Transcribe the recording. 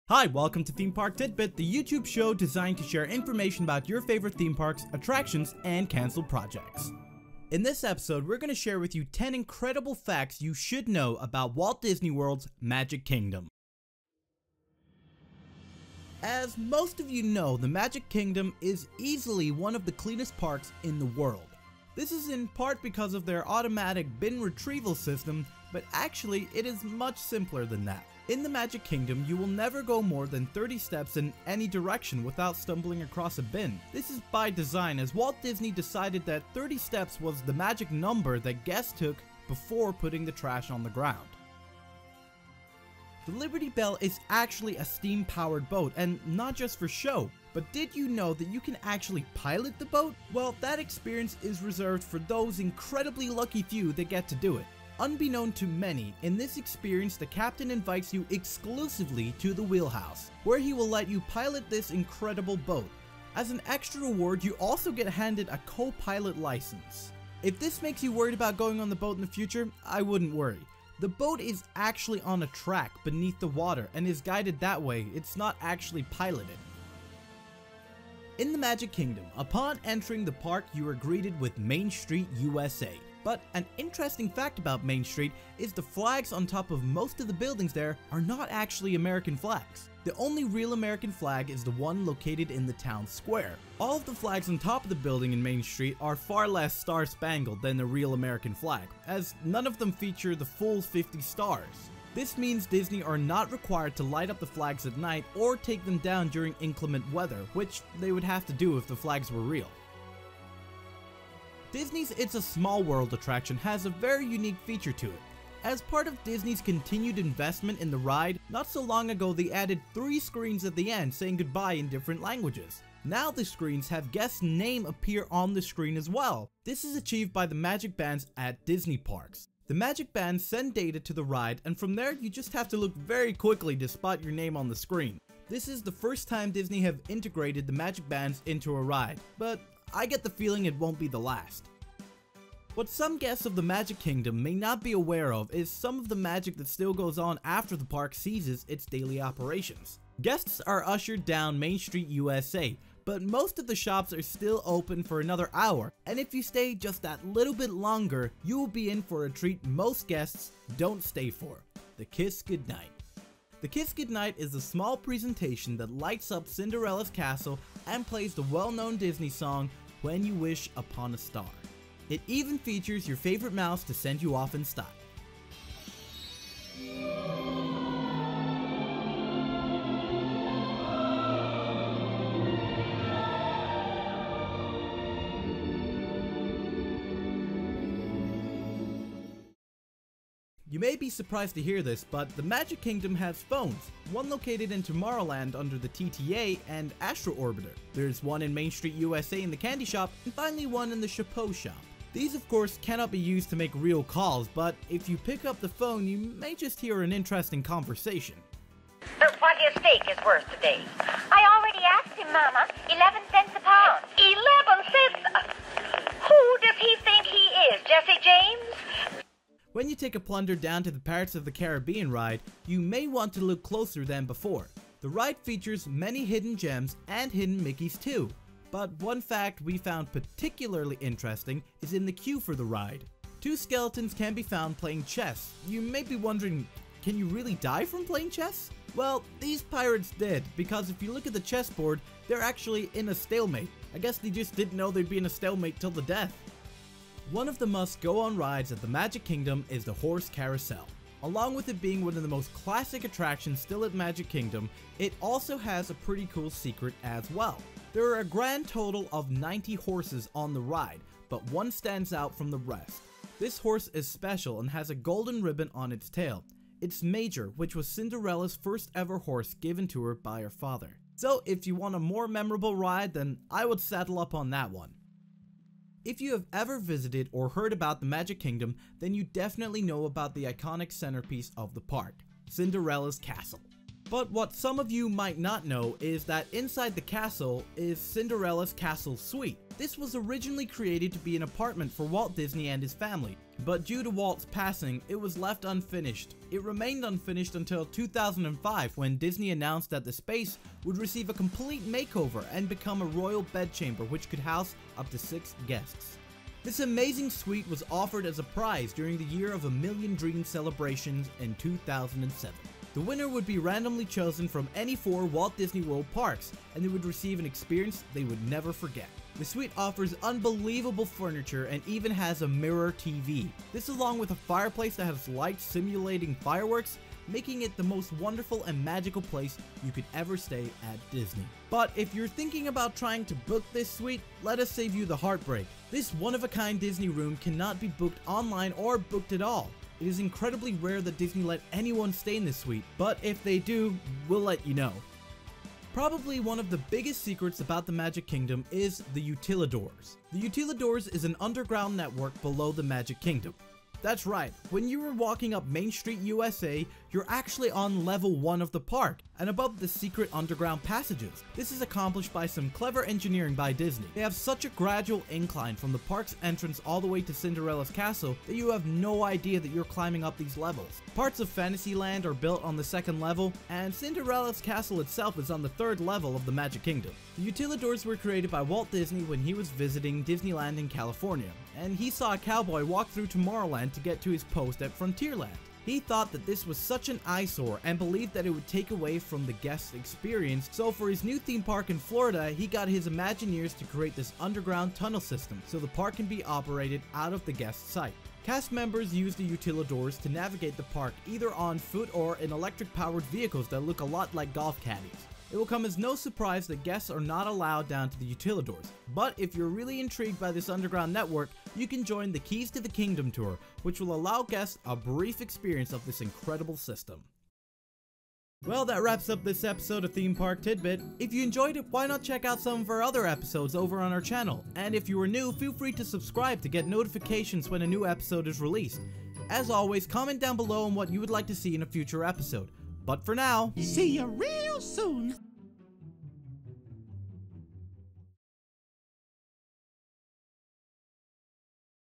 Hi, welcome to Theme Park Tidbit, the YouTube show designed to share information about your favorite theme parks, attractions, and canceled projects. In this episode, we're going to share with you 10 incredible facts you should know about Walt Disney World's Magic Kingdom. As most of you know, the Magic Kingdom is easily one of the cleanest parks in the world. This is in part because of their automatic bin retrieval system, but actually it is much simpler than that. In the Magic Kingdom, you will never go more than 30 steps in any direction without stumbling across a bin. This is by design, as Walt Disney decided that 30 steps was the magic number that guests took before putting the trash on the ground. The Liberty Bell is actually a steam-powered boat, and not just for show. But did you know that you can actually pilot the boat? Well, that experience is reserved for those incredibly lucky few that get to do it. Unbeknown to many, in this experience the captain invites you exclusively to the wheelhouse, where he will let you pilot this incredible boat. As an extra reward, you also get handed a co-pilot license. If this makes you worried about going on the boat in the future, I wouldn't worry. The boat is actually on a track beneath the water and is guided that way. It's not actually piloted. In the Magic Kingdom, upon entering the park, you are greeted with Main Street, USA. But an interesting fact about Main Street is the flags on top of most of the buildings there are not actually American flags. The only real American flag is the one located in the town square. All of the flags on top of the building in Main Street are far less star-spangled than the real American flag, as none of them feature the full 50 stars. This means Disney are not required to light up the flags at night or take them down during inclement weather, which they would have to do if the flags were real. Disney's It's a Small World attraction has a very unique feature to it. As part of Disney's continued investment in the ride, not so long ago they added 3 screens at the end saying goodbye in different languages. Now the screens have guests' name appear on the screen as well. This is achieved by the Magic Bands at Disney parks. The Magic Bands send data to the ride, and from there you just have to look very quickly to spot your name on the screen. This is the first time Disney have integrated the Magic Bands into a ride, but I get the feeling it won't be the last. What some guests of the Magic Kingdom may not be aware of is some of the magic that still goes on after the park ceases its daily operations. Guests are ushered down Main Street, USA, but most of the shops are still open for another hour, and if you stay just that little bit longer, you will be in for a treat most guests don't stay for: the Kiss Goodnight. The Kiss Goodnight is a small presentation that lights up Cinderellas Castle and plays the well-known Disney song, When You Wish Upon a Star. It even features your favorite mouse to send you off in style. You may be surprised to hear this, but the Magic Kingdom has phones, one located in Tomorrowland under the TTA and Astro Orbiter. There's one in Main Street, USA in the candy shop, and finally one in the Chapeau shop. These of course cannot be used to make real calls, but if you pick up the phone you may just hear an interesting conversation. So what your steak is worth today? I already asked him, Mama. 11 cents a pound. 11 cents? Who does he think he is, Jesse James? When you take a plunder down to the Pirates of the Caribbean ride, you may want to look closer than before. The ride features many hidden gems and hidden Mickeys too. But one fact we found particularly interesting is in the queue for the ride. 2 skeletons can be found playing chess. You may be wondering, can you really die from playing chess? Well, these pirates did, because if you look at the chessboard, they're actually in a stalemate. I guess they just didn't know they'd be in a stalemate till the death. One of the must-go-on rides at the Magic Kingdom is the Horse Carousel. Along with it being one of the most classic attractions still at Magic Kingdom, it also has a pretty cool secret as well. There are a grand total of 90 horses on the ride, but one stands out from the rest. This horse is special and has a golden ribbon on its tail. It's Major, which was Cinderella's first ever horse given to her by her father. So if you want a more memorable ride, then I would saddle up on that one. If you have ever visited or heard about the Magic Kingdom, then you definitely know about the iconic centerpiece of the park, Cinderellas Castle. But what some of you might not know is that inside the castle is Cinderella's Castle suite. This was originally created to be an apartment for Walt Disney and his family, but due to Walt's passing, it was left unfinished. It remained unfinished until 2005 when Disney announced that the space would receive a complete makeover and become a royal bedchamber which could house up to 6 guests. This amazing suite was offered as a prize during the Year of a Million Dreams celebrations in 2007. The winner would be randomly chosen from any 4 Walt Disney World parks, and they would receive an experience they would never forget. The suite offers unbelievable furniture and even has a mirror TV. This, along with a fireplace that has lights simulating fireworks, making it the most wonderful and magical place you could ever stay at Disney. But if you're thinking about trying to book this suite, let us save you the heartbreak. This one-of-a-kind Disney room cannot be booked online or booked at all. It is incredibly rare that Disney let anyone stay in this suite, but if they do, we'll let you know. Probably one of the biggest secrets about the Magic Kingdom is the Utilidors. The Utilidors is an underground network below the Magic Kingdom. That's right, when you were walking up Main Street, USA, you're actually on level 1 of the park, and above the secret underground passages. This is accomplished by some clever engineering by Disney. They have such a gradual incline from the park's entrance all the way to Cinderella's Castle that you have no idea that you're climbing up these levels. Parts of Fantasyland are built on the 2nd level, and Cinderella's Castle itself is on the 3rd level of the Magic Kingdom. The Utilidors were created by Walt Disney when he was visiting Disneyland in California, and he saw a cowboy walk through Tomorrowland to get to his post at Frontierland. He thought that this was such an eyesore and believed that it would take away from the guest's experience, so for his new theme park in Florida, he got his Imagineers to create this underground tunnel system so the park can be operated out of the guest site. Cast members use the Utilidors to navigate the park either on foot or in electric-powered vehicles that look a lot like golf caddies. It will come as no surprise that guests are not allowed down to the Utilidors, but if you're really intrigued by this underground network, you can join the Keys to the Kingdom tour, which will allow guests a brief experience of this incredible system. Well, that wraps up this episode of Theme Park Tidbit. If you enjoyed it, why not check out some of our other episodes over on our channel? And if you are new, feel free to subscribe to get notifications when a new episode is released. As always, comment down below on what you would like to see in a future episode. But for now, see you real soon.